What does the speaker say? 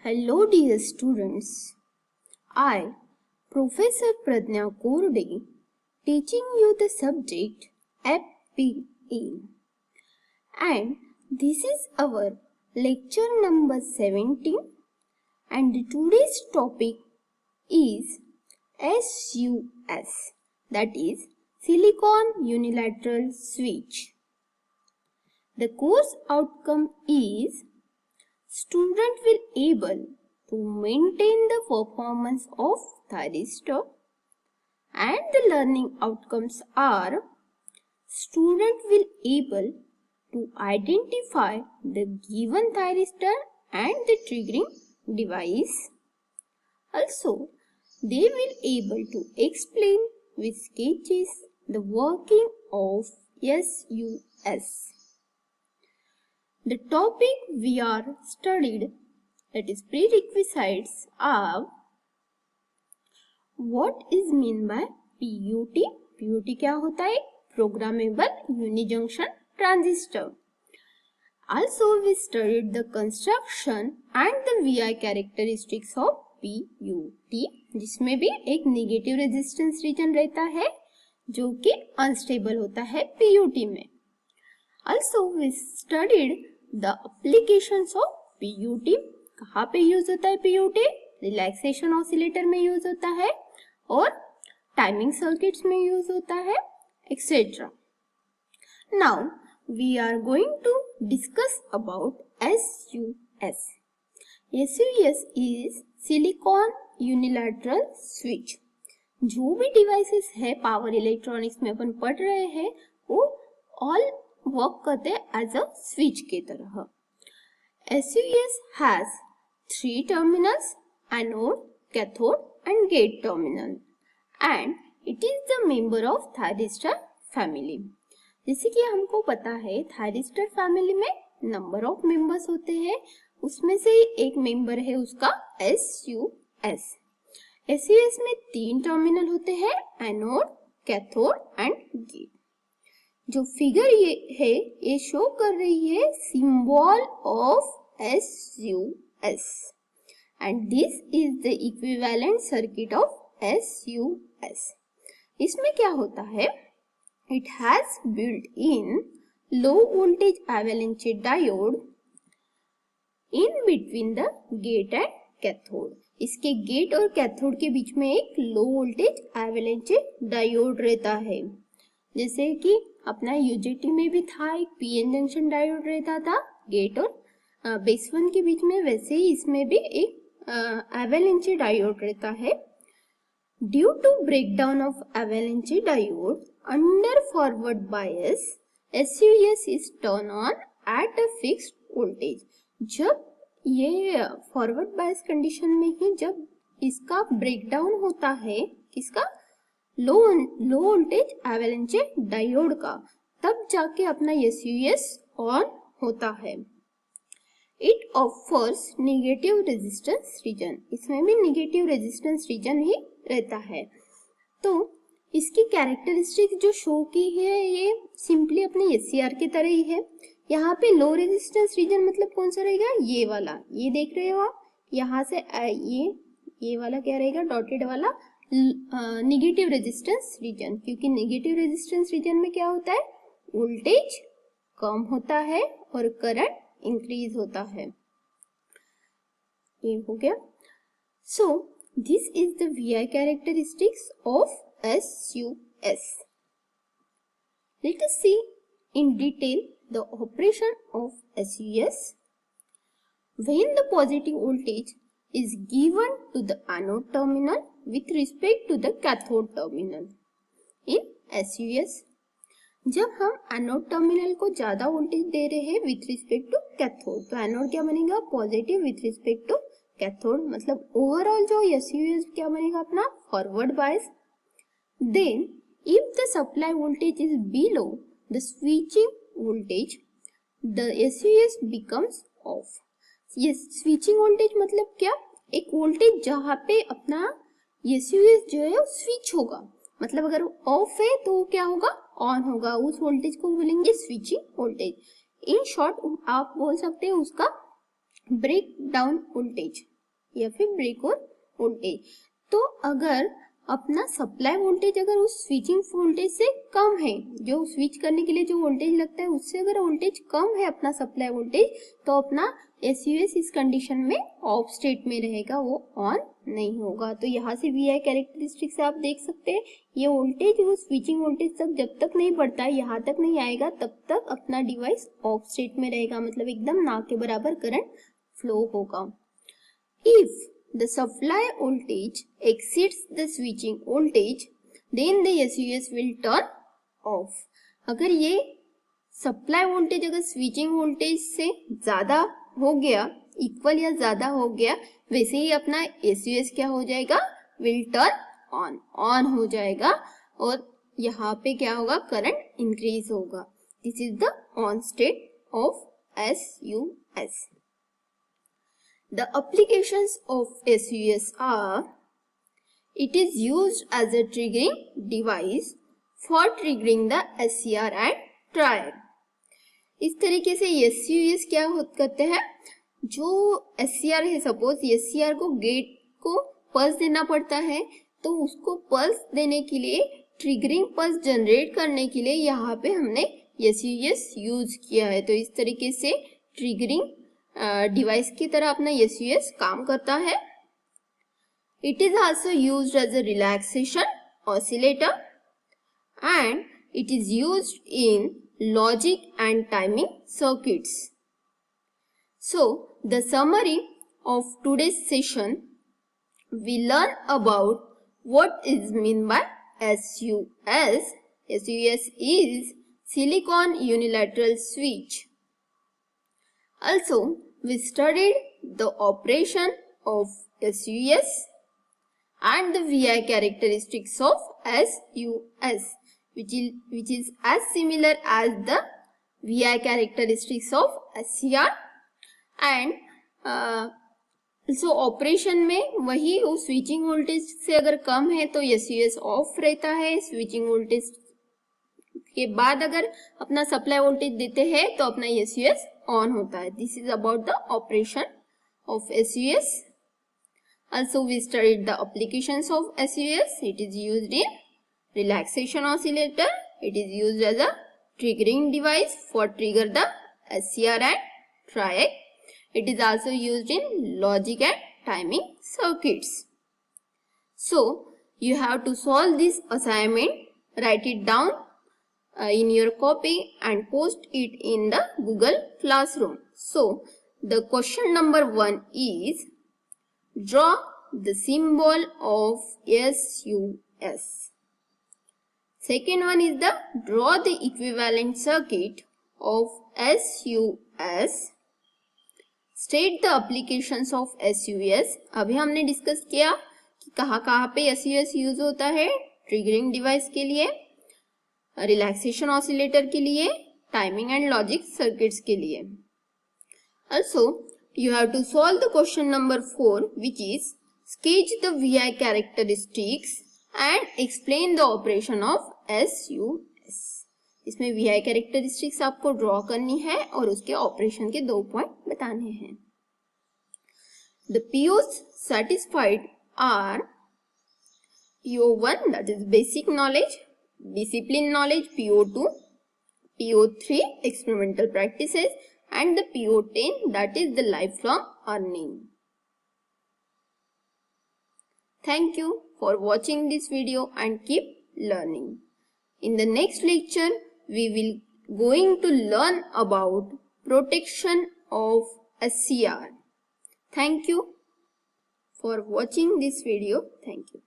Hello dear students, I, Professor Pradnya Korde, teaching you the subject FPE, and this is our lecture number 17, and today's topic is SUS, that is Silicon Unilateral Switch. The course outcome is student will able to maintain the performance of thyristor, and the learning outcomes are student will able to identify the given thyristor and the triggering device. Also, they will able to explain with sketches the working of SUS. The topic we are studied, that is prerequisites, are what is mean by PUT. PUT क्या होता है? Programmable Unijunction Transistor. Also we studied the construction and the VI characteristics of PUT, जिसमें भी एक negative resistance region रहता है जो कि अनस्टेबल होता है PUT में. Also we studied the applications of PUT. कहाँ पे यूज होता है PUT? रिलैक्सेशन ऑसिलेटर में यूज होता है और टाइमिंग सर्किट्स में यूज होता है, etcetera. Now we are going to discuss about SUS. SUS is silicon unilateral switch. जो भी डिवाइसेस है पावर इलेक्ट्रॉनिक्स में अपन पढ़ रहे हैं वो ऑल वर्क करते हैं एज अ स्विच के तरह. SUS has 3 terminals, anode, cathode and gate terminal, and it is the member of thyristor family. जैसे कि हमको पता है thyristor family में नंबर ऑफ मेंबर्स होते हैं, उसमें से एक मेंबर है उसका SUS. SUS में 3 टर्मिनल होते हैं, एनोड, कैथोड एंड गेट. जो फिगर ये है ये शो कर रही है symbol of SUS, and this is the equivalent circuit of SUS. इसमें क्या होता है? It has built in low voltage avalanche diode in between the gate and cathode. इसके गेट और कैथोड के बीच में एक लो वोल्टेज एवलांच डायोड रहता है. जैसे कि अपना यूजेटी में भी था, एक पीएन जंक्शन डायोड रहता था गेट और बेस 1 के बीच में, वैसे ही इसमें भी एक एवलांच डायोड रहता है. Due to breakdown of avalanche diode under forward bias, SUS is turn on at a fixed voltage. जब ये फॉरवर्ड बायस कंडीशन में ही जब इसका ब्रेकडाउन होता है, किसका? लो वोल्टेज एवलांच डायोड का, तब जाके अपना SUS ऑन होता है. It offers negative resistance region. इसमें भी नेगेटिव रेजिस्टेंस रीजन ही रहता है. तो इसकी कैरेक्टरिस्टिक जो शो की है ये सिंपली अपने SCR की तरह ही है. यहाँ पे लो रेजिस्टेंस रीजन मतलब कौन सा रहेगा? ये वाला, ये देख रहे हो आप, यहाँ से ये वाला क्या रहेगा? डॉटेड वाला नेगेटिव रेजिस्टेंस रीजन. क्योंकि नेगेटिव रेजिस्टेंस रीजन में क्या होता है? वोल्टेज कम होता है और करंट इंक्रीज होता है. ये हो गया. So this is the VI characteristics of SUS. Let us see in detail the operation of SUS. When the positive voltage is given to the anode terminal with respect to the cathode terminal in SUS, जब हम anode terminal को ज्यादा voltage दे रहे हैं with respect to cathode, तो anode क्या बनेगा? Positive with respect to cathode. मतलब ओवरऑल जो SUS क्या बनेगा? अपना forward bias. Then if the supply voltage is below the switching voltage, the SUS becomes off. ये स्विचिंग वोल्टेज मतलब क्या? एक वोल्टेज जहाँ पे अपना SUS जो है स्विच होगा, मतलब अगर ऑफ है तो क्या होगा? ऑन होगा. उस वोल्टेज को बोलेंगे स्विचिंग वोल्टेज. इन शॉर्ट आप बोल सकते हैं उसका ब्रेक डाउन वोल्टेज. या फिर ब्रेक ऑन वोल्टेज। तो अगर अपना सप्लाई वोल्टेज अगर उस स्विचिंग वोल्टेज से कम है, जो स्विच करने के लिए जो वोल्टेज लगता है उससे अगर वोल्टेज कम है अपना सप्लाई वोल्टेज, तो अपना एसयूएस इस कंडीशन में ऑफ स्टेट में रहेगा, वो ऑन नहीं होगा। तो यहाँ से वी आई कैरेक्टरिस्टिक से आप देख सकते हैं ये वोल्टेज वो स्विचिंग वोल्टेज तक जब तक नहीं बढ़ता है, यहाँ तक नहीं आएगा, तब तक अपना डिवाइस ऑफ स्टेट में रहेगा, मतलब एकदम ना के बराबर करंट फ्लो होगा। If the supply voltage exceeds the switching voltage, then the SUS will turn off. अगर ये सप्लाई वोल्टेज अगर स्विचिंग वोल्टेज से ज्यादा हो गया, इक्वल या ज्यादा हो गया, वैसे ही अपना SUS क्या हो जाएगा, विल टर्न ऑन हो जाएगा और यहाँ पे क्या होगा, करंट इंक्रीज होगा। This is the on state of SUS. The applications of SUS are: it is used as a triggering device for triggering the SCR and triad. इस तरीके से SUS क्या करते हैं, जो SCR है, सपोज SCR को गेट को पल्स देना पड़ता है, तो उसको पल्स देने के लिए, ट्रिगरिंग पल्स जनरेट करने के लिए यहाँ पे हमने SUS यूज किया है। तो इस तरीके से ट्रिगरिंग डिवाइस की तरह अपना SUS काम करता है। It is also used as a relaxation oscillator and it is used in logic and timing circuits. So the summary of today's session, we learn about what is mean by SUS. SUS is silicon unilateral switch. Also, we studied the operation of SUS and the VI characteristics of SUS, which is as similar as the VI characteristics of SCR. And so operation में वही, वो switching voltage से अगर कम है तो SUS of रहता है, switching voltage के बाद अगर अपना सप्लाई वोल्टेज देते हैं तो अपना SUS ऑन होता है। This is about the operation of SUS. Also we studied the applications of SUS. It is used in relaxation oscillator. It is used as a triggering device for trigger the SCR and triad. It is also used in logic and timing circuits. So you have to solve this assignment, write it down in your copy and post it in the Google Classroom. So the question number 1 is, draw the symbol of SUS. Second one is the draw the equivalent circuit of SUS. State the applications of SUS. अभी हमने discuss किया कि कहाँ पे SUS use होता है, triggering device के लिए, रिलैक्सेशन ऑसिलेटर के लिए, टाइमिंग एंड लॉजिक सर्किट्स के लिए। Also, you have to solve the question number 4, which is sketch the VI characteristics and explain the operation of SUS. इसमें VI characteristics आपको ड्रॉ करनी है और उसके ऑपरेशन के 2 पॉइंट बताने हैं। The POs satisfied are PO1, that is basic knowledge, discipline knowledge, PO2, PO3 experimental practices, and the PO10, that is the lifelong earning. Thank you for watching this video and keep learning. In the next lecture, we will going to learn about protection of SCR. Thank you for watching this video. Thank you.